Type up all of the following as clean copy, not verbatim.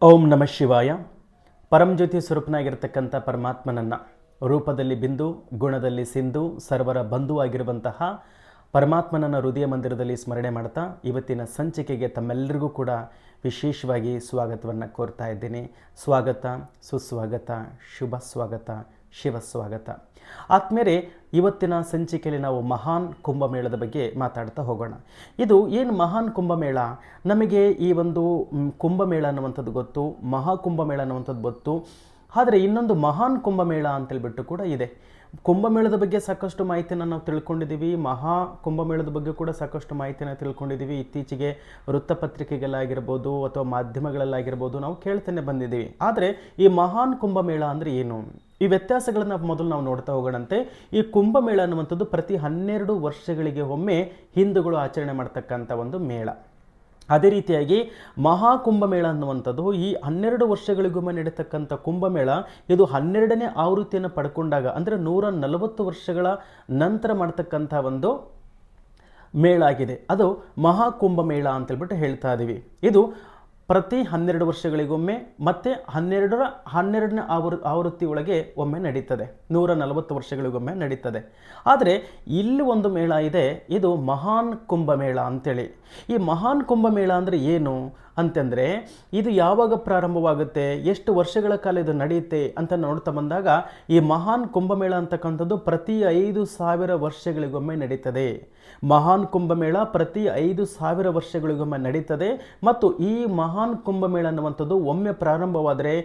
ಓಂ ನಮಃ ಶಿವಾಯ. ಪರಂಜ್ಯೋತಿ ಸ್ವರೂಪನಾಗಿರ್ತಕ್ಕಂಥ ಪರಮಾತ್ಮನನ್ನು ರೂಪದಲ್ಲಿ ಬಿಂದು, ಗುಣದಲ್ಲಿ ಸಿಂಧು, ಸರ್ವರ ಬಂಧುವಾಗಿರುವಂತಹ ಪರಮಾತ್ಮನನ್ನು ಹೃದಯ ಮಂದಿರದಲ್ಲಿ ಸ್ಮರಣೆ ಮಾಡ್ತಾ ಇವತ್ತಿನ ಸಂಚಿಕೆಗೆ ತಮ್ಮೆಲ್ಲರಿಗೂ ಕೂಡ ವಿಶೇಷವಾಗಿ ಸ್ವಾಗತವನ್ನು ಕೋರ್ತಾ ಇದ್ದೀನಿ. ಸ್ವಾಗತ, ಸುಸ್ವಾಗತ, ಶುಭ ಸ್ವಾಗತ, ಶಿವ ಸ್ವಾಗತ. ಆದ್ಮೇಲೆ ಇವತ್ತಿನ ಸಂಚಿಕೆಯಲ್ಲಿ ನಾವು ಮಹಾನ್ ಕುಂಭಮೇಳದ ಬಗ್ಗೆ ಮಾತಾಡ್ತಾ ಹೋಗೋಣ. ಇದು ಏನು ಮಹಾನ್ ಕುಂಭಮೇಳ? ನಮಗೆ ಈ ಒಂದು ಕುಂಭಮೇಳ ಅನ್ನುವಂಥದ್ದು ಗೊತ್ತು, ಮಹಾಕುಂಭಮೇಳ ಅನ್ನುವಂಥದ್ದು ಗೊತ್ತು. ಆದರೆ ಇನ್ನೊಂದು ಮಹಾನ್ ಕುಂಭಮೇಳ ಅಂತೇಳ್ಬಿಟ್ಟು ಕೂಡ ಇದೆ. ಕುಂಭಮೇಳದ ಬಗ್ಗೆ ಸಾಕಷ್ಟು ಮಾಹಿತಿಯನ್ನು ನಾವು ತಿಳ್ಕೊಂಡಿದ್ದೀವಿ, ಮಹಾ ಕುಂಭಮೇಳದ ಬಗ್ಗೆ ಕೂಡ ಸಾಕಷ್ಟು ಮಾಹಿತಿಯನ್ನು ತಿಳ್ಕೊಂಡಿದ್ದೀವಿ. ಇತ್ತೀಚೆಗೆ ವೃತ್ತಪತ್ರಿಕೆಗಳಾಗಿರ್ಬೋದು ಅಥವಾ ಮಾಧ್ಯಮಗಳಲ್ಲಾಗಿರ್ಬೋದು ನಾವು ಕೇಳ್ತಾನೆ ಬಂದಿದ್ದೀವಿ. ಆದರೆ ಈ ಮಹಾನ್ ಕುಂಭಮೇಳ ಅಂದರೆ ಏನು? ಈ ವ್ಯತ್ಯಾಸಗಳನ್ನು ಮೊದಲು ನಾವು ನೋಡ್ತಾ ಹೋಗೋಣಂತೆ. ಈ ಕುಂಭಮೇಳ ಅನ್ನುವಂಥದ್ದು ಪ್ರತಿ 12 ವರ್ಷಗಳಿಗೆ ಒಮ್ಮೆ ಹಿಂದೂಗಳು ಆಚರಣೆ ಮಾಡ್ತಕ್ಕಂಥ ಒಂದು ಮೇಳ. ಅದೇ ರೀತಿಯಾಗಿ ಮಹಾಕುಂಭಮೇಳ ಅನ್ನುವಂಥದ್ದು ಈ 12 ವರ್ಷಗಳಿಗೊಮ್ಮೆ ನಡೀತಕ್ಕಂಥ ಕುಂಭಮೇಳ. ಇದು 12ನೇ ಆವೃತ್ತಿಯನ್ನು ಪಡ್ಕೊಂಡಾಗ ಅಂದರೆ 140 ವರ್ಷಗಳ ನಂತರ ಮಾಡ್ತಕ್ಕಂಥ ಒಂದು ಮೇಳ ಆಗಿದೆ. ಅದು ಮಹಾಕುಂಭಮೇಳ ಅಂತೇಳ್ಬಿಟ್ಟು ಹೇಳ್ತಾ ಇದ್ದೀವಿ. ಇದು ಪ್ರತಿ 12 ವರ್ಷಗಳಿಗೊಮ್ಮೆ ಮತ್ತು 12ನೇ ಆವೃತ್ತಿ ಒಳಗೆ ಒಮ್ಮೆ ನಡೀತದೆ. 140 ವರ್ಷಗಳಿಗೊಮ್ಮೆ ನಡೀತದೆ. ಆದರೆ ಇಲ್ಲಿ ಒಂದು ಮೇಳ ಇದೆ, ಇದು ಮಹಾನ್ ಕುಂಭಮೇಳ ಅಂತೇಳಿ. ಈ ಮಹಾನ್ ಕುಂಭಮೇಳ ಅಂದರೆ ಏನು ಅಂತಂದರೆ ಇದು ಯಾವಾಗ ಪ್ರಾರಂಭವಾಗುತ್ತೆ, ಎಷ್ಟು ವರ್ಷಗಳ ಕಾಲ ಇದು ನಡೆಯುತ್ತೆ ಅಂತ ನೋಡ್ತಾ ಬಂದಾಗ ಈ ಮಹಾನ್ ಕುಂಭಮೇಳ ಅಂತಕ್ಕಂಥದ್ದು ಪ್ರತಿ 5,000 ವರ್ಷಗಳಿಗೊಮ್ಮೆ ನಡೀತದೆ. ಮಹಾನ್ ಕುಂಭಮೇಳ ಪ್ರತಿ 5,000 ವರ್ಷಗಳಿಗೊಮ್ಮೆ ನಡೀತದೆ. ಮತ್ತು ಈ ಮಹಾನ್ ಕುಂಭಮೇಳ ಅನ್ನುವಂಥದ್ದು ಒಮ್ಮೆ ಪ್ರಾರಂಭವಾದರೆ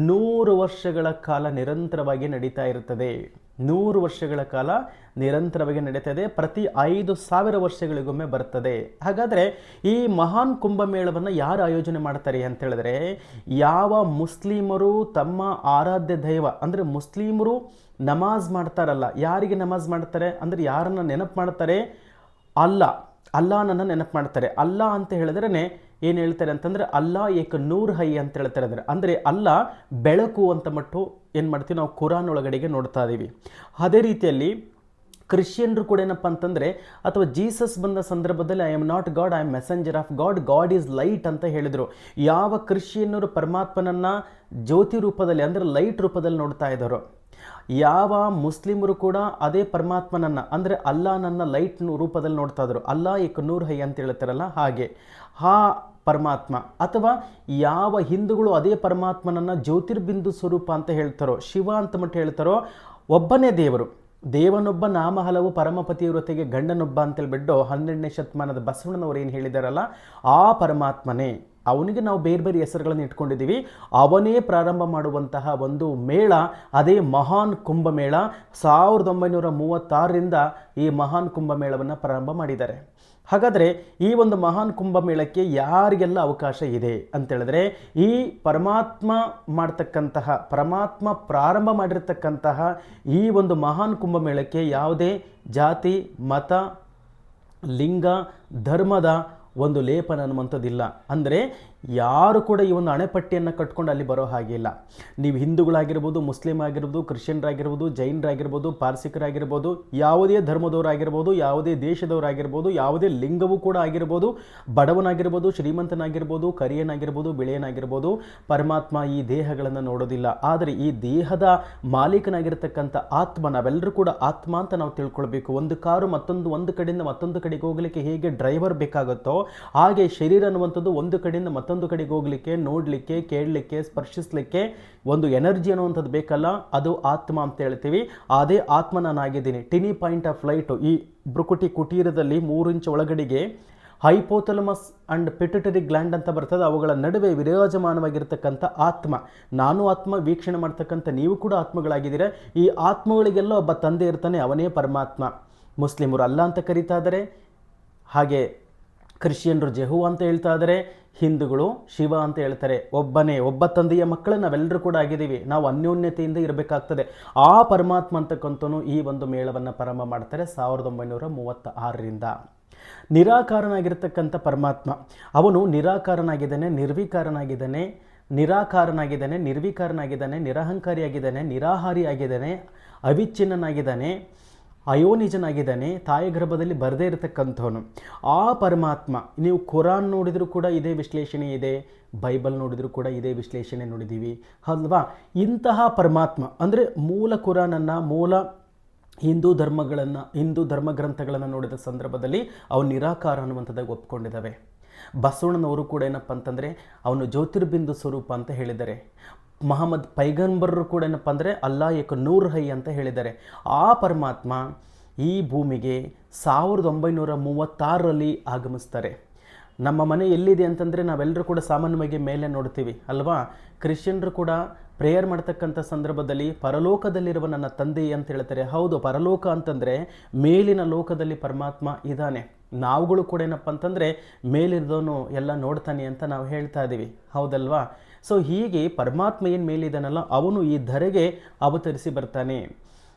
100 ವರ್ಷಗಳ ಕಾಲ ನಿರಂತರವಾಗಿ ನಡೀತಾ ಇರ್ತದೆ. 100 ವರ್ಷಗಳ ಕಾಲ ನಿರಂತರವಾಗಿ ನಡೀತದೆ. ಪ್ರತಿ 5,000 ವರ್ಷಗಳಿಗೊಮ್ಮೆ ಬರ್ತದೆ. ಹಾಗಾದರೆ ಈ ಮಹಾನ್ ಕುಂಭಮೇಳವನ್ನು ಯಾರು ಆಯೋಜನೆ ಮಾಡ್ತಾರೆ ಅಂತ ಹೇಳಿದ್ರೆ, ಯಾವ ಮುಸ್ಲಿಮರು ತಮ್ಮ ಆರಾಧ್ಯ ದೈವ ಅಂದರೆ ಮುಸ್ಲಿಮರು ನಮಾಜ್ ಮಾಡ್ತಾರಲ್ಲ, ಯಾರಿಗೆ ನಮಾಜ್ ಮಾಡ್ತಾರೆ ಅಂದರೆ ಯಾರನ್ನ ನೆನಪು ಮಾಡ್ತಾರೆ? ಅಲ್ಲಾಹನನ್ನು ನೆನಪು ಮಾಡ್ತಾರೆ. ಅಲ್ಲಾ ಅಂತ ಹೇಳಿದ್ರೇ ಏನು ಹೇಳ್ತಾರೆ ಅಂತಂದರೆ ಅಲ್ಲಾ ಏಕ ನೂರ್ ಹೈ ಅಂತ ಹೇಳ್ತಾರೆ. ಅಂದರೆ ಅಲ್ಲಾ ಬೆಳಕು ಅಂತ ಮಟ್ಟು ಏನು ಮಾಡ್ತೀವಿ ನಾವು ಕುರಾನ್ ಒಳಗಡೆಗೆ ನೋಡ್ತಾ ಇದ್ದೀವಿ. ಅದೇ ರೀತಿಯಲ್ಲಿ ಕ್ರಿಶ್ಚಿಯನ್ರು ಕೂಡ ಏನಪ್ಪ ಅಂತಂದರೆ, ಅಥವಾ ಜೀಸಸ್ ಬಂದ ಸಂದರ್ಭದಲ್ಲಿ I am not god, I am messenger of god, god is light ಅಂತ ಹೇಳಿದರು. ಯಾವ ಕ್ರಿಶ್ಚಿಯನ್ನರು ಪರಮಾತ್ಮನನ್ನು ಜ್ಯೋತಿ ರೂಪದಲ್ಲಿ ಅಂದರೆ ಲೈಟ್ ರೂಪದಲ್ಲಿ ನೋಡ್ತಾ ಇದ್ದಾರೋ, ಯಾವ ಮುಸ್ಲಿಮರು ಕೂಡ ಅದೇ ಪರಮಾತ್ಮನನ್ನು ಅಂದರೆ ಅಲ್ಲಾಹನನ್ನು ಲೈಟ್ ರೂಪದಲ್ಲಿ ನೋಡ್ತಾ ಇದ್ರು. ಅಲ್ಲಾ ಏಕ ನೂರ್ ಹೈ ಅಂತ ಹೇಳ್ತಾರಲ್ಲ, ಹಾಗೆ ಆ ಪರಮಾತ್ಮ. ಅಥವಾ ಯಾವ ಹಿಂದೂಗಳು ಅದೇ ಪರಮಾತ್ಮನನ್ನು ಜ್ಯೋತಿರ್ಬಿಂದು ಸ್ವರೂಪ ಅಂತ ಹೇಳ್ತಾರೋ, ಶಿವ ಅಂತ ಮಟ್ಟು ಹೇಳ್ತಾರೋ, ಒಬ್ಬನೇ ದೇವರು, ದೇವನೊಬ್ಬ ನಾಮ ಹಲವು ಪರಮಪತಿವ್ರತೆಗೆ ಗಂಡನೊಬ್ಬ ಅಂತೇಳ್ಬಿಟ್ಟು 12ನೇ ಶತಮಾನದ ಬಸವಣ್ಣನವರು ಏನು ಹೇಳಿದಾರಲ್ಲ, ಆ ಪರಮಾತ್ಮನೇ. ಅವನಿಗೆ ನಾವು ಬೇರೆ ಬೇರೆ ಹೆಸರುಗಳನ್ನು ಇಟ್ಕೊಂಡಿದ್ದೀವಿ. ಅವನೇ ಪ್ರಾರಂಭ ಮಾಡುವಂತಹ ಒಂದು ಮೇಳ ಅದೇ ಮಹಾನ್ ಕುಂಭಮೇಳ. 1936ರಿಂದ ಈ ಮಹಾನ್ ಕುಂಭಮೇಳವನ್ನು ಪ್ರಾರಂಭ ಮಾಡಿದ್ದಾರೆ. ಹಾಗಾದರೆ ಈ ಒಂದು ಮಹಾನ್ ಕುಂಭಮೇಳಕ್ಕೆ ಯಾರಿಗೆಲ್ಲ ಅವಕಾಶ ಇದೆ ಅಂತೇಳಿದ್ರೆ, ಈ ಪರಮಾತ್ಮ ಪ್ರಾರಂಭ ಮಾಡಿರ್ತಕ್ಕಂತಹ ಈ ಒಂದು ಮಹಾನ್ ಕುಂಭಮೇಳಕ್ಕೆ ಯಾವುದೇ ಜಾತಿ, ಮತ, ಲಿಂಗ, ಧರ್ಮದ ಒಂದು ಲೇಪನ ಅನ್ನುವಂಥದ್ದಿಲ್ಲ. ಅಂದರೆ ಯಾರು ಕೂಡ ಈ ಒಂದು ಅಣೆಪಟ್ಟಿಯನ್ನು ಕಟ್ಕೊಂಡು ಅಲ್ಲಿ ಬರೋ ಹಾಗಿಲ್ಲ. ನೀವು ಹಿಂದೂಗಳಾಗಿರ್ಬೋದು, ಮುಸ್ಲಿಮ್ ಆಗಿರ್ಬೋದು, ಕ್ರಿಶ್ಚಿಯನ್ರಾಗಿರ್ಬೋದು, ಜೈನರಾಗಿರ್ಬೋದು, ಪಾರ್ಸಿಕರಾಗಿರ್ಬೋದು, ಯಾವುದೇ ಧರ್ಮದವರಾಗಿರ್ಬೋದು, ಯಾವುದೇ ದೇಶದವರಾಗಿರ್ಬೋದು, ಯಾವುದೇ ಲಿಂಗವೂ ಕೂಡ ಆಗಿರ್ಬೋದು, ಬಡವನಾಗಿರ್ಬೋದು, ಶ್ರೀಮಂತನಾಗಿರ್ಬೋದು, ಕರಿಯನಾಗಿರ್ಬೋದು, ಬಿಳಿಯನಾಗಿರ್ಬೋದು, ಪರಮಾತ್ಮ ಈ ದೇಹಗಳನ್ನು ನೋಡೋದಿಲ್ಲ. ಆದರೆ ಈ ದೇಹದ ಮಾಲೀಕನಾಗಿರ್ತಕ್ಕಂಥ ಆತ್ಮ, ನಾವೆಲ್ಲರೂ ಕೂಡ ಆತ್ಮ ಅಂತ ನಾವು ತಿಳ್ಕೊಳ್ಬೇಕು. ಒಂದು ಕಾರು ಒಂದು ಕಡೆಯಿಂದ ಮತ್ತೊಂದು ಕಡೆಗೆ ಹೋಗಲಿಕ್ಕೆ ಹೇಗೆ ಡ್ರೈವರ್ ಬೇಕಾಗುತ್ತೋ, ಹಾಗೆ ಶರೀರ ಅನ್ನುವಂಥದ್ದು ಒಂದು ಕಡೆಯಿಂದ ಮತ್ತೊಂದು ಕಡೆಗೆ ಹೋಗ್ಲಿಕ್ಕೆ, ನೋಡಲಿಕ್ಕೆ, ಕೇಳಲಿಕ್ಕೆ, ಸ್ಪರ್ಶಿಸಲಿಕ್ಕೆ ಒಂದು ಎನರ್ಜಿ ಅನ್ನುವಂಥದ್ದು ಬೇಕಲ್ಲ, ಅದು ಆತ್ಮ ಅಂತ ಹೇಳ್ತೀವಿ. ಅದೇ ಆತ್ಮ ನಾನಾಗಿದ್ದೀನಿ. ಟಿನಿ ಪಾಯಿಂಟ್ ಆಫ್ ಲೈಟು ಈ ಭ್ರುಕುಟಿ ಕುಟೀರದಲ್ಲಿ 3 ಇಂಚ್ ಒಳಗಡೆಗೆ ಹೈಪೋಥಲಮಸ್ ಅಂಡ್ ಪಿಟ್ಯುಟರಿ ಗ್ಲ್ಯಾಂಡ್ ಅಂತ ಬರ್ತದೆ. ಅವುಗಳ ನಡುವೆ ವಿರಾಜಮಾನವಾಗಿರ್ತಕ್ಕಂಥ ಆತ್ಮ. ನಾನು ಆತ್ಮ, ವೀಕ್ಷಣೆ ಮಾಡ್ತಕ್ಕಂಥ ನೀವು ಕೂಡ ಆತ್ಮಗಳಾಗಿದ್ದೀರಾ. ಈ ಆತ್ಮಗಳಿಗೆಲ್ಲ ಒಬ್ಬ ತಂದೆ ಇರ್ತಾನೆ, ಅವನೇ ಪರಮಾತ್ಮ. ಮುಸ್ಲಿಮರು ಅಲ್ಲ ಅಂತ ಕರೀತಾ ಇದ್ದಾರೆ, ಹಾಗೆ ಕ್ರಿಶ್ಚಿಯನ್ರು ಜೆಹು ಅಂತ ಹೇಳ್ತಾ ಇದ್ದಾರೆ, ಹಿಂದೂಗಳು ಶಿವ ಅಂತ ಹೇಳ್ತಾರೆ. ಒಬ್ಬ ತಂದೆಯ ಮಕ್ಕಳು ನಾವೆಲ್ಲರೂ ಕೂಡ ಆಗಿದ್ದೀವಿ. ನಾವು ಅನ್ಯೋನ್ಯತೆಯಿಂದ ಇರಬೇಕಾಗ್ತದೆ. ಆ ಪರಮಾತ್ಮ ಅಂತಕ್ಕಂಥನು ಈ ಒಂದು ಮೇಳವನ್ನು ಪ್ರಾರಂಭ ಮಾಡ್ತಾರೆ 1936ರಿಂದ. ನಿರಾಕಾರನಾಗಿರ್ತಕ್ಕಂಥ ಪರಮಾತ್ಮ, ಅವನು ನಿರಾಕಾರನಾಗಿದ್ದಾನೆ, ನಿರ್ವಿಕಾರನಾಗಿದ್ದಾನೆ, ನಿರಹಂಕಾರಿಯಾಗಿದ್ದಾನೆ, ನಿರಾಹಾರಿಯಾಗಿದ್ದಾನೆ, ಅವಿಚ್ಛಿನ್ನನಾಗಿದ್ದಾನೆ. ಅಯೋನಿಜನಾಗಿದ್ದಾನೆ, ತಾಯಿ ಗರ್ಭದಲ್ಲಿ ಬರದೇ ಇರತಕ್ಕಂಥವನು. ಆ ಪರಮಾತ್ಮ, ನೀವು ಕುರಾನ್ ನೋಡಿದರೂ ಕೂಡ ಇದೇ ವಿಶ್ಲೇಷಣೆ ಇದೆ, ಬೈಬಲ್ ನೋಡಿದರೂ ಕೂಡ ಇದೇ ವಿಶ್ಲೇಷಣೆ ನೋಡಿದ್ದೀವಿ ಅಲ್ವಾ. ಇಂತಹ ಪರಮಾತ್ಮ ಅಂದರೆ ಮೂಲ ಕುರಾನನ್ನು, ಮೂಲ ಹಿಂದೂ ಧರ್ಮ ಗ್ರಂಥಗಳನ್ನು ನೋಡಿದ ಸಂದರ್ಭದಲ್ಲಿ ಅವು ನಿರಾಕಾರ ಅನ್ನುವಂಥದ್ದಾಗಿ ಒಪ್ಕೊಂಡಿದ್ದಾವೆ. ಬಸವಣ್ಣನವರು ಕೂಡ ಏನಪ್ಪ ಅಂತಂದರೆ ಅವನು ಜ್ಯೋತಿರ್ಬಿಂದು ಸ್ವರೂಪ ಅಂತ ಹೇಳಿದ್ದಾರೆ. ಮಹಮ್ಮದ್ ಪೈಗಂಬರರು ಕೂಡ ಏನಪ್ಪ ಅಂದರೆ ಅಲ್ಲಾ ಏಕ ನೂರ್ ಹೈ ಅಂತ ಹೇಳಿದ್ದಾರೆ. ಆ ಪರಮಾತ್ಮ ಈ ಭೂಮಿಗೆ 1936ರಲ್ಲಿ ಆಗಮಿಸ್ತಾರೆ. ನಮ್ಮ ಮನೆ ಎಲ್ಲಿದೆ ಅಂತಂದರೆ ನಾವೆಲ್ಲರೂ ಕೂಡ ಸಾಮಾನ್ಯವಾಗಿ ಮೇಲೆ ನೋಡ್ತೀವಿ ಅಲ್ವಾ. ಕ್ರಿಶ್ಚಿಯನ್ರು ಕೂಡ ಪ್ರೇಯರ್ ಮಾಡ್ತಕ್ಕಂಥ ಸಂದರ್ಭದಲ್ಲಿ ಪರಲೋಕದಲ್ಲಿರುವ ನನ್ನ ತಂದೆ ಅಂತ ಹೇಳ್ತಾರೆ. ಹೌದು, ಪರಲೋಕ ಅಂತಂದರೆ ಮೇಲಿನ ಲೋಕದಲ್ಲಿ ಪರಮಾತ್ಮ ಇದ್ದಾನೆ. ನಾವುಗಳು ಕೂಡ ಏನಪ್ಪ ಅಂತಂದರೆ ಮೇಲಿರೋನು ಎಲ್ಲ ನೋಡ್ತಾನೆ ಅಂತ ನಾವು ಹೇಳ್ತಾ ಇದ್ದೀವಿ, ಹೌದಲ್ವಾ. ಸೊ ಹೀಗೆ ಪರಮಾತ್ಮ ಏನು ಮೇಲಿದ್ದಾನಲ್ಲ ಅವನು ಈ ಧರೆಗೆ ಅವತರಿಸಿ ಬರ್ತಾನೆ.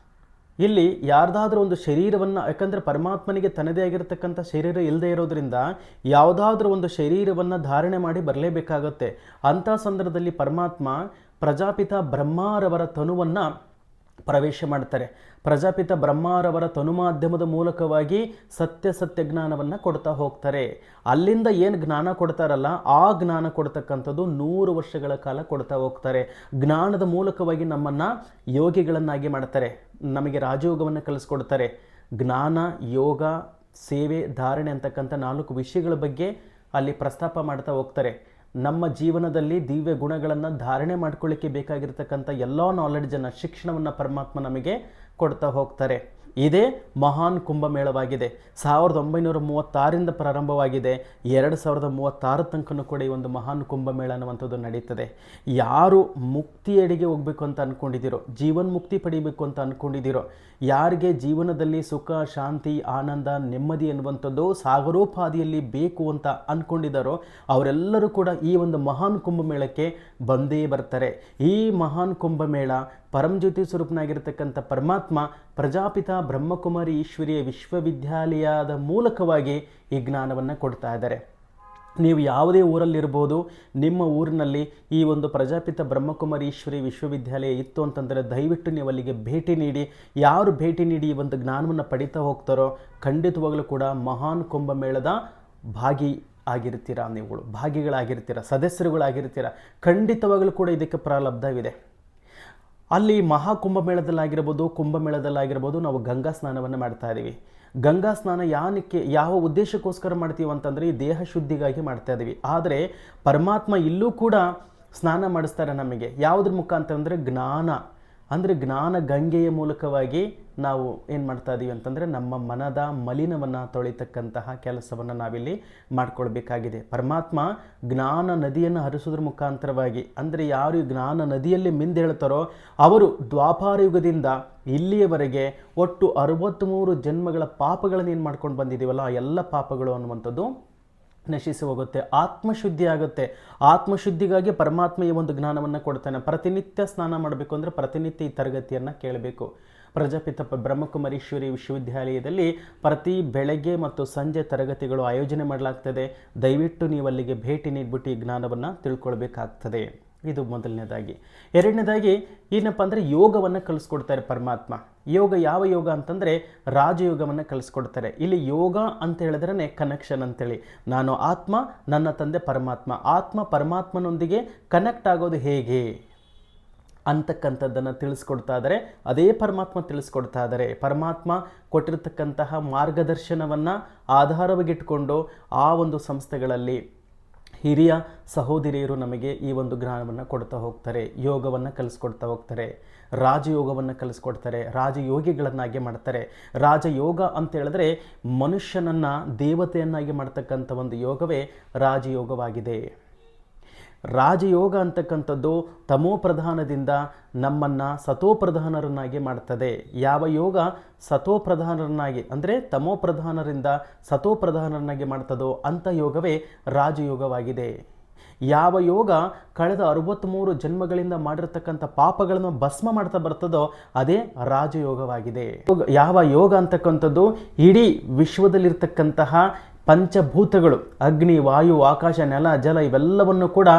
ಇಲ್ಲಿ ಯಾರ್ದಾದ್ರೂ ಒಂದು ಶರೀರವನ್ನು, ಯಾಕಂದರೆ ಪರಮಾತ್ಮನಿಗೆ ತನ್ನದೇ ಆಗಿರತಕ್ಕಂಥ ಶರೀರ ಇಲ್ಲದೆ ಇರೋದ್ರಿಂದ ಯಾವುದಾದ್ರೂ ಒಂದು ಶರೀರವನ್ನು ಧಾರಣೆ ಮಾಡಿ ಬರಲೇಬೇಕಾಗತ್ತೆ. ಅಂಥ ಸಂದರ್ಭದಲ್ಲಿ ಪರಮಾತ್ಮ ಪ್ರಜಾಪಿತ ಬ್ರಹ್ಮರವರ ತನುವನ್ನು ಪ್ರವೇಶ ಮಾಡ್ತಾರೆ. ಪ್ರಜಾಪಿತ ಬ್ರಹ್ಮರವರ ತನು ಮಾಧ್ಯಮದ ಮೂಲಕವಾಗಿ ಸತ್ಯ ಜ್ಞಾನವನ್ನು ಕೊಡ್ತಾ ಹೋಗ್ತಾರೆ. ಅಲ್ಲಿಂದ ಏನು ಜ್ಞಾನ ಕೊಡ್ತಾರಲ್ಲ ಆ ಜ್ಞಾನ ಕೊಡ್ತಕ್ಕಂಥದ್ದು 100 ವರ್ಷಗಳ ಕಾಲ ಕೊಡ್ತಾ ಹೋಗ್ತಾರೆ. ಜ್ಞಾನದ ಮೂಲಕವಾಗಿ ನಮ್ಮನ್ನು ಯೋಗಿಗಳನ್ನಾಗಿ ಮಾಡ್ತಾರೆ, ನಮಗೆ ರಾಜಯೋಗವನ್ನು ಕಲಿಸ್ಕೊಡ್ತಾರೆ. ಜ್ಞಾನ, ಯೋಗ, ಸೇವೆ, ಧಾರಣೆ ಅಂತಕ್ಕಂಥ 4 ವಿಷಯಗಳ ಬಗ್ಗೆ ಅಲ್ಲಿ ಪ್ರಸ್ತಾಪ ಮಾಡ್ತಾ ಹೋಗ್ತಾರೆ. ನಮ್ಮ ಜೀವನದಲ್ಲಿ ದಿವ್ಯ ಗುಣಗಳನ್ನು ಧಾರಣೆ ಮಾಡ್ಕೊಳ್ಳಿಕ್ಕೆ ಬೇಕಾಗಿರ್ತಕ್ಕಂಥ ಎಲ್ಲ ನಾಲೆಡ್ಜನ್ನು, ಶಿಕ್ಷಣವನ್ನು ಪರಮಾತ್ಮ ನಮಗೆ ಕೊಡ್ತಾ ಹೋಗ್ತಾರೆ. ಇದೇ ಮಹಾನ್ ಕುಂಭಮೇಳವಾಗಿದೆ. 1936ರಿಂದ ಪ್ರಾರಂಭವಾಗಿದೆ. 2036 ತನಕನೂ ಕೂಡ ಈ ಒಂದು ಮಹಾನ್ ಕುಂಭಮೇಳ ಅನ್ನುವಂಥದ್ದು ನಡೀತದೆ. ಯಾರು ಮುಕ್ತಿಯೆಡೆಗೆ ಹೋಗಬೇಕು ಅಂತ ಅಂದ್ಕೊಂಡಿದ್ದೀರೋ, ಜೀವನ್ಮುಕ್ತಿ ಪಡಿಬೇಕು ಅಂತ ಅಂದ್ಕೊಂಡಿದ್ದೀರೋ, ಯಾರಿಗೆ ಜೀವನದಲ್ಲಿ ಸುಖ, ಶಾಂತಿ, ಆನಂದ, ನೆಮ್ಮದಿ ಅನ್ನುವಂಥದ್ದು ಸಾಗರೋಪಾದಿಯಲ್ಲಿ ಬೇಕು ಅಂತ ಅಂದ್ಕೊಂಡಿದ್ದಾರೋ ಅವರೆಲ್ಲರೂ ಕೂಡ ಈ ಒಂದು ಮಹಾನ್ ಕುಂಭಮೇಳಕ್ಕೆ ಬಂದೇ ಬರ್ತಾರೆ. ಈ ಮಹಾನ್ ಕುಂಭಮೇಳ ಪರಂಜ್ಯೋತಿ ಸ್ವರೂಪನಾಗಿರ್ತಕ್ಕಂಥ ಪರಮಾತ್ಮ ಪ್ರಜಾಪಿತ ಬ್ರಹ್ಮಕುಮಾರಿ ಈಶ್ವರೀಯ ವಿಶ್ವವಿದ್ಯಾಲಯದ ಮೂಲಕವಾಗಿ ಈ ಜ್ಞಾನವನ್ನು ಕೊಡ್ತಾ ಇದ್ದಾರೆ. ನೀವು ಯಾವುದೇ ಊರಲ್ಲಿರ್ಬೋದು, ನಿಮ್ಮ ಊರಿನಲ್ಲಿ ಈ ಒಂದು ಪ್ರಜಾಪಿತ ಬ್ರಹ್ಮಕುಮಾರಿ ಈಶ್ವರಿ ವಿಶ್ವವಿದ್ಯಾಲಯ ಇತ್ತು ಅಂತಂದರೆ ದಯವಿಟ್ಟು ನೀವು ಅಲ್ಲಿಗೆ ಭೇಟಿ ನೀಡಿ. ಯಾರು ಭೇಟಿ ನೀಡಿ ಈ ಒಂದು ಜ್ಞಾನವನ್ನು ಪಡಿತಾ ಹೋಗ್ತಾರೋ ಖಂಡಿತವಾಗಲೂ ಕೂಡ ಮಹಾನ್ ಕುಂಭಮೇಳದ ಭಾಗಿಗಳಾಗಿರ್ತೀರ, ಸದಸ್ಯರುಗಳಾಗಿರ್ತೀರ. ಖಂಡಿತವಾಗಲೂ ಕೂಡ ಇದಕ್ಕೆ ಪ್ರಾರಬ್ಧವಿದೆ. ಅಲ್ಲಿ ಮಹಾಕುಂಭಮೇಳದಲ್ಲಾಗಿರ್ಬೋದು, ಕುಂಭಮೇಳದಲ್ಲಾಗಿರ್ಬೋದು ನಾವು ಗಂಗಾ ಸ್ನಾನವನ್ನು ಮಾಡ್ತಾ ಇದ್ದೀವಿ. ಗಂಗಾ ಸ್ನಾನ ಯಾವ ಉದ್ದೇಶಕ್ಕೋಸ್ಕರ ಮಾಡ್ತೀವಿ ಅಂತಂದರೆ ಈ ದೇಹ ಶುದ್ಧಿಗಾಗಿ ಮಾಡ್ತಾ ಇದ್ದೀವಿ. ಆದರೆ ಪರಮಾತ್ಮ ಇಲ್ಲೂ ಕೂಡ ಸ್ನಾನ ಮಾಡಿಸ್ತಾರೆ ನಮಗೆ. ಯಾವುದ್ರ ಮುಖಾಂತರ ಅಂದರೆ ಜ್ಞಾನ ಗಂಗೆಯ ಮೂಲಕವಾಗಿ ನಾವು ಏನು ಮಾಡ್ತಾ ಇದ್ದೀವಿ ಅಂತಂದರೆ ನಮ್ಮ ಮನದ ಮಲಿನವನ್ನು ತೊಳಿತಕ್ಕಂತಹ ಕೆಲಸವನ್ನು ನಾವಿಲ್ಲಿ ಮಾಡ್ಕೊಳ್ಬೇಕಾಗಿದೆ. ಪರಮಾತ್ಮ ಜ್ಞಾನ ನದಿಯನ್ನು ಹರಿಸೋದ್ರ ಮುಖಾಂತರವಾಗಿ, ಅಂದರೆ ಯಾರು ಜ್ಞಾನ ನದಿಯಲ್ಲಿ ಮಿಂದೇಳ್ತಾರೋ ಅವರು ದ್ವಾಪಾರ ಯುಗದಿಂದ ಇಲ್ಲಿಯವರೆಗೆ ಒಟ್ಟು 63 ಜನ್ಮಗಳ ಪಾಪಗಳನ್ನು ಏನು ಮಾಡ್ಕೊಂಡು ಬಂದಿದ್ದೀವಲ್ಲ ಆ ಎಲ್ಲ ಪಾಪಗಳು ಅನ್ನುವಂಥದ್ದು ನಶಿಸಿ ಹೋಗುತ್ತೆ, ಆತ್ಮಶುದ್ಧಿ ಆಗುತ್ತೆ. ಆತ್ಮಶುದ್ಧಿಗಾಗಿ ಪರಮಾತ್ಮ ಈ ಒಂದು ಜ್ಞಾನವನ್ನು ಕೊಡ್ತಾನೆ. ಪ್ರತಿನಿತ್ಯ ಸ್ನಾನ ಮಾಡಬೇಕು ಅಂದರೆ ಪ್ರತಿನಿತ್ಯ ಈ ತರಗತಿಯನ್ನು ಕೇಳಬೇಕು. ಪ್ರಜಾಪಿತ ಬ್ರಹ್ಮಕುಮಾರೀಶ್ವರಿ ವಿಶ್ವವಿದ್ಯಾಲಯದಲ್ಲಿ ಪ್ರತಿ ಬೆಳಗ್ಗೆ ಮತ್ತು ಸಂಜೆ ತರಗತಿಗಳು ಆಯೋಜನೆ ಮಾಡಲಾಗ್ತದೆ. ದಯವಿಟ್ಟು ನೀವು ಅಲ್ಲಿಗೆ ಭೇಟಿ ನೀಡಿಬಿಟ್ಟು ಈ ಜ್ಞಾನವನ್ನು ತಿಳ್ಕೊಳ್ಬೇಕಾಗ್ತದೆ. ಇದು ಮೊದಲನೇದಾಗಿ. ಎರಡನೇದಾಗಿ ಏನಪ್ಪ ಅಂದರೆ ಯೋಗವನ್ನು ಕಲಿಸ್ಕೊಡ್ತಾರೆ ಪರಮಾತ್ಮ. ಯಾವ ಯೋಗ ಅಂತಂದರೆ ರಾಜಯೋಗವನ್ನು ಕಲಿಸ್ಕೊಡ್ತಾರೆ. ಇಲ್ಲಿ ಯೋಗ ಅಂತ ಹೇಳಿದ್ರೇ ಕನೆಕ್ಷನ್ ಅಂತೇಳಿ. ನಾನು ಆತ್ಮ, ನನ್ನ ತಂದೆ ಪರಮಾತ್ಮ. ಆತ್ಮ ಪರಮಾತ್ಮನೊಂದಿಗೆ ಕನೆಕ್ಟ್ ಆಗೋದು ಹೇಗೆ ಅಂತಕ್ಕಂಥದ್ದನ್ನು ತಿಳಿಸ್ಕೊಡ್ತಾ ಇದ್ದಾರೆ. ಅದೇ ಪರಮಾತ್ಮ ತಿಳಿಸ್ಕೊಡ್ತಾ ಇದ್ದಾರೆ. ಪರಮಾತ್ಮ ಕೊಟ್ಟಿರ್ತಕ್ಕಂತಹ ಮಾರ್ಗದರ್ಶನವನ್ನು ಆಧಾರವಾಗಿಟ್ಕೊಂಡು ಆ ಒಂದು ಸಂಸ್ಥೆಗಳಲ್ಲಿ ಹಿರಿಯ ಸಹೋದರಿಯರು ನಮಗೆ ಈ ಒಂದು ಜ್ಞಾನವನ್ನು ಕೊಡ್ತಾ ಹೋಗ್ತಾರೆ. ಯೋಗವನ್ನು ಕಲಿಸ್ಕೊಡ್ತಾ ಹೋಗ್ತಾರೆ, ರಾಜಯೋಗವನ್ನು ಕಲಿಸ್ಕೊಡ್ತಾರೆ, ರಾಜಯೋಗಿಗಳನ್ನಾಗಿ ಮಾಡ್ತಾರೆ. ರಾಜಯೋಗ ಅಂತ ಹೇಳಿದ್ರೆ ಮನುಷ್ಯನನ್ನು ದೇವತೆಯನ್ನಾಗಿ ಮಾಡ್ತಕ್ಕಂಥ ಒಂದು ಯೋಗವೇ ರಾಜಯೋಗವಾಗಿದೆ. ರಾಜಯೋಗ ಅಂತಕ್ಕಂಥದ್ದು ತಮೋಪ್ರಧಾನದಿಂದ ನಮ್ಮನ್ನು ಸತೋಪ್ರಧಾನರನ್ನಾಗಿ ಮಾಡ್ತದೆ. ಯಾವ ಯೋಗ ಸತೋಪ್ರಧಾನರನ್ನಾಗಿ ಅಂದರೆ ತಮೋಪ್ರಧಾನರಿಂದ ಸತೋಪ್ರಧಾನರನ್ನಾಗಿ ಮಾಡ್ತದೋ ಅಂಥ ಯೋಗವೇ ರಾಜಯೋಗವಾಗಿದೆ. ಯಾವ ಯೋಗ ಕಳೆದ 63 ಜನ್ಮಗಳಿಂದ ಮಾಡಿರ್ತಕ್ಕಂಥ ಪಾಪಗಳನ್ನು ಭಸ್ಮ ಮಾಡ್ತಾ ಬರ್ತದೋ ಅದೇ ರಾಜಯೋಗವಾಗಿದೆ. ಯಾವ ಯೋಗ ಅಂತಕ್ಕಂಥದ್ದು ಇಡೀ ವಿಶ್ವದಲ್ಲಿರ್ತಕ್ಕಂತಹ ಪಂಚಭೂತಗಳು ಅಗ್ನಿ, ವಾಯು, ಆಕಾಶ, ನೆಲ, ಜಲ ಇವೆಲ್ಲವನ್ನು ಕೂಡ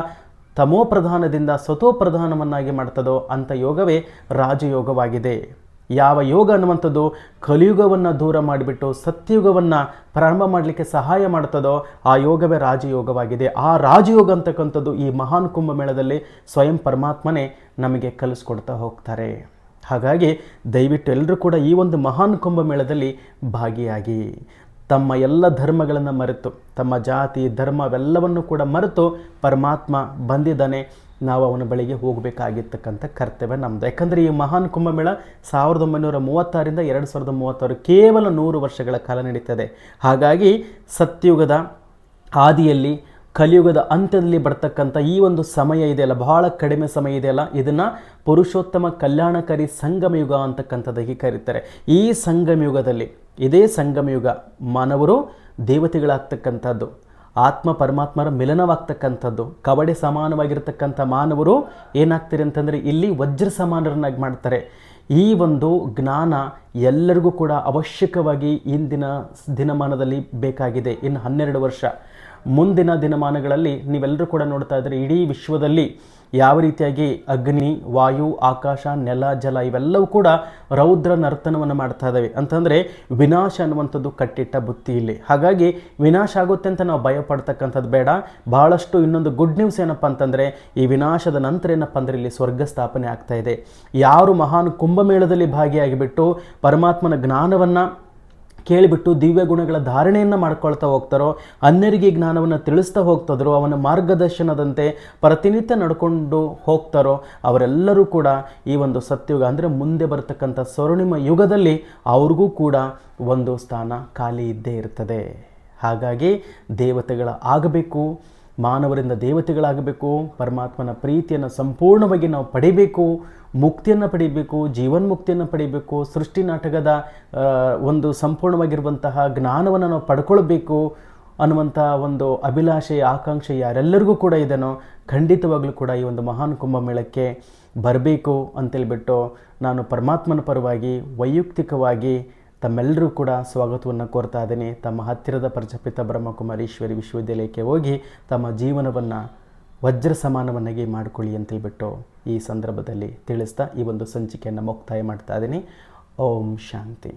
ತಮೋಪ್ರಧಾನದಿಂದ ಸತೋಪ್ರಧಾನವನ್ನಾಗಿ ಮಾಡ್ತದೋ ಅಂಥ ಯೋಗವೇ ರಾಜಯೋಗವಾಗಿದೆ. ಯಾವ ಯೋಗ ಅನ್ನುವಂಥದ್ದು ಕಲಿಯುಗವನ್ನು ದೂರ ಮಾಡಿಬಿಟ್ಟು ಸತ್ಯಯುಗವನ್ನು ಪ್ರಾರಂಭ ಮಾಡಲಿಕ್ಕೆ ಸಹಾಯ ಮಾಡ್ತದೋ ಆ ಯೋಗವೇ ರಾಜಯೋಗವಾಗಿದೆ. ಆ ರಾಜಯೋಗ ಅಂತಕ್ಕಂಥದ್ದು ಈ ಮಹಾನ್ ಕುಂಭಮೇಳದಲ್ಲಿ ಸ್ವಯಂ ಪರಮಾತ್ಮನೇ ನಮಗೆ ಕಲಿಸ್ಕೊಡ್ತಾ ಹೋಗ್ತಾರೆ. ಹಾಗಾಗಿ ದಯವಿಟ್ಟು ಎಲ್ಲರೂ ಕೂಡ ಈ ಒಂದು ಮಹಾನ್ ಕುಂಭಮೇಳದಲ್ಲಿ ಭಾಗಿಯಾಗಿ ತಮ್ಮ ಎಲ್ಲ ಧರ್ಮಗಳನ್ನು ಮರೆತು, ತಮ್ಮ ಜಾತಿ ಧರ್ಮವೆಲ್ಲವನ್ನು ಕೂಡ ಮರೆತು ಪರಮಾತ್ಮ ಬಂದಿದ್ದಾನೆ, ನಾವು ಅವನ ಬಳಿಗೆ ಹೋಗಬೇಕಾಗಿರ್ತಕ್ಕಂಥ ಕರ್ತವ್ಯ ನಮ್ಮದು. ಯಾಕಂದರೆ ಈ ಮಹಾನ್ ಕುಂಭಮೇಳ 1936ರಿಂದ 2036 ಕೇವಲ 100 ವರ್ಷಗಳ ಕಾಲ ನಡೀತದೆ. ಹಾಗಾಗಿ ಸತ್ಯಯುಗದ ಆದಿಯಲ್ಲಿ ಕಲಿಯುಗದ ಅಂತ್ಯದಲ್ಲಿ ಬರ್ತಕ್ಕಂಥ ಈ ಒಂದು ಸಮಯ ಇದೆಯಲ್ಲ, ಬಹಳ ಕಡಿಮೆ ಸಮಯ ಇದೆಯಲ್ಲ, ಇದನ್ನು ಪುರುಷೋತ್ತಮ ಕಲ್ಯಾಣಕಾರಿ ಸಂಗಮಯುಗ ಅಂತಕ್ಕಂಥದ್ದಾಗಿ ಕರೀತಾರೆ. ಈ ಸಂಗಮಯುಗದಲ್ಲಿ, ಇದೇ ಸಂಗಮಯುಗ ಮಾನವರು ದೇವತೆಗಳಾಗ್ತಕ್ಕಂಥದ್ದು, ಆತ್ಮ ಪರಮಾತ್ಮರ ಮಿಲನವಾಗ್ತಕ್ಕಂಥದ್ದು. ಕಬಡ್ಡಿ ಸಮಾನವಾಗಿರ್ತಕ್ಕಂಥ ಮಾನವರು ಏನಾಗ್ತಾರೆ ಅಂತಂದರೆ ಇಲ್ಲಿ ವಜ್ರ ಸಮಾನರನ್ನಾಗಿ ಮಾಡ್ತಾರೆ. ಈ ಒಂದು ಜ್ಞಾನ ಎಲ್ಲರಿಗೂ ಕೂಡ ಅವಶ್ಯಕವಾಗಿ ಇಂದಿನ ದಿನಮಾನದಲ್ಲಿ ಬೇಕಾಗಿದೆ. ಇನ್ನು 12 ವರ್ಷ ಮುಂದಿನ ದಿನಮಾನಗಳಲ್ಲಿ ನೀವೆಲ್ಲರೂ ಕೂಡ ನೋಡ್ತಾ ಇದ್ದರೆ ಇಡೀ ವಿಶ್ವದಲ್ಲಿ ಯಾವ ರೀತಿಯಾಗಿ ಅಗ್ನಿ, ವಾಯು, ಆಕಾಶ, ನೆಲ, ಜಲ ಇವೆಲ್ಲವೂ ಕೂಡ ರೌದ್ರ ನರ್ತನವನ್ನು ಮಾಡ್ತಾ ಇದ್ದಾವೆ. ಅಂತಂದರೆ ವಿನಾಶ ಅನ್ನುವಂಥದ್ದು ಕಟ್ಟಿಟ್ಟ ಬುತ್ತಿ ಇಲ್ಲಿ. ಹಾಗಾಗಿ ವಿನಾಶ ಆಗುತ್ತೆ ಅಂತ ನಾವು ಭಯ ಪಡ್ತಕ್ಕಂಥದ್ದು ಬೇಡ. ಬಹಳಷ್ಟು ಇನ್ನೊಂದು ಗುಡ್ ನ್ಯೂಸ್ ಏನಪ್ಪ ಅಂತಂದರೆ ಈ ವಿನಾಶದ ನಂತರ ಏನಪ್ಪ ಅಂದರೆ ಇಲ್ಲಿ ಸ್ವರ್ಗ ಸ್ಥಾಪನೆ ಆಗ್ತಾ ಇದೆ. ಯಾರು ಮಹಾನ್ ಕುಂಭಮೇಳದಲ್ಲಿ ಭಾಗಿಯಾಗಿಬಿಟ್ಟು ಪರಮಾತ್ಮನ ಜ್ಞಾನವನ್ನು ಕೇಳಿಬಿಟ್ಟು ದಿವ್ಯ ಗುಣಗಳ ಧಾರಣೆಯನ್ನು ಮಾಡ್ಕೊಳ್ತಾ ಹೋಗ್ತಾರೋ, ಅನ್ಯರಿಗೆ ಜ್ಞಾನವನ್ನು ತಿಳಿಸ್ತಾ ಹೋಗ್ತಾರೋ, ಅವನ ಮಾರ್ಗದರ್ಶನದಂತೆ ಪ್ರತಿನಿತ್ಯ ನಡ್ಕೊಂಡು ಹೋಗ್ತಾರೋ ಅವರೆಲ್ಲರೂ ಕೂಡ ಈ ಒಂದು ಸತ್ಯುಗ ಅಂದರೆ ಮುಂದೆ ಬರತಕ್ಕಂಥ ಸ್ವರ್ಣಿಮ ಯುಗದಲ್ಲಿ ಅವ್ರಿಗೂ ಕೂಡ ಒಂದು ಸ್ಥಾನ ಖಾಲಿ ಇದ್ದೇ ಇರ್ತದೆ. ಹಾಗಾಗಿ ದೇವತೆಗಳ ಆಗಬೇಕು, ಮಾನವರಿಂದ ದೇವತೆಗಳಾಗಬೇಕು, ಪರಮಾತ್ಮನ ಪ್ರೀತಿಯನ್ನು ಸಂಪೂರ್ಣವಾಗಿ ನಾವು ಪಡಿಬೇಕು, ಮುಕ್ತಿಯನ್ನು ಪಡಿಬೇಕು, ಜೀವನ್ಮುಕ್ತಿಯನ್ನು ಪಡಿಬೇಕು, ಸೃಷ್ಟಿ ನಾಟಕದ ಒಂದು ಸಂಪೂರ್ಣವಾಗಿರುವಂತಹ ಜ್ಞಾನವನ್ನು ನಾವು ಪಡ್ಕೊಳ್ಬೇಕು ಅನ್ನುವಂಥ ಒಂದು ಅಭಿಲಾಷೆ, ಆಕಾಂಕ್ಷೆ ಯಾರೆಲ್ಲರಿಗೂ ಕೂಡ ಇದೆನೋ ಖಂಡಿತವಾಗ್ಲೂ ಕೂಡ ಈ ಒಂದು ಮಹಾನ್ ಕುಂಭಮೇಳಕ್ಕೆ ಬರಬೇಕು ಅಂತೇಳ್ಬಿಟ್ಟು ನಾನು ಪರಮಾತ್ಮನ ಪರವಾಗಿ ವೈಯಕ್ತಿಕವಾಗಿ ತಮ್ಮೆಲ್ಲರೂ ಕೂಡ ಸ್ವಾಗತವನ್ನು ಕೋರ್ತಾ ಇದ್ದೀನಿ. ತಮ್ಮ ಹತ್ತಿರದ ಪ್ರಜಾಪಿತ ಬ್ರಹ್ಮಕುಮಾರೀಶ್ವರಿ ವಿಶ್ವವಿದ್ಯಾಲಯಕ್ಕೆ ಹೋಗಿ ತಮ್ಮ ಜೀವನವನ್ನು ವಜ್ರ ಸಮಾನವನ್ನಾಗಿ ಮಾಡಿಕೊಳ್ಳಿ ಅಂತೇಳ್ಬಿಟ್ಟು ಈ ಸಂದರ್ಭದಲ್ಲಿ ತಿಳಿಸ್ತಾ ಈ ಒಂದು ಸಂಚಿಕೆಯನ್ನು ಮುಕ್ತಾಯ ಮಾಡ್ತಾ ಇದ್ದೀನಿ. ಓಂ ಶಾಂತಿ.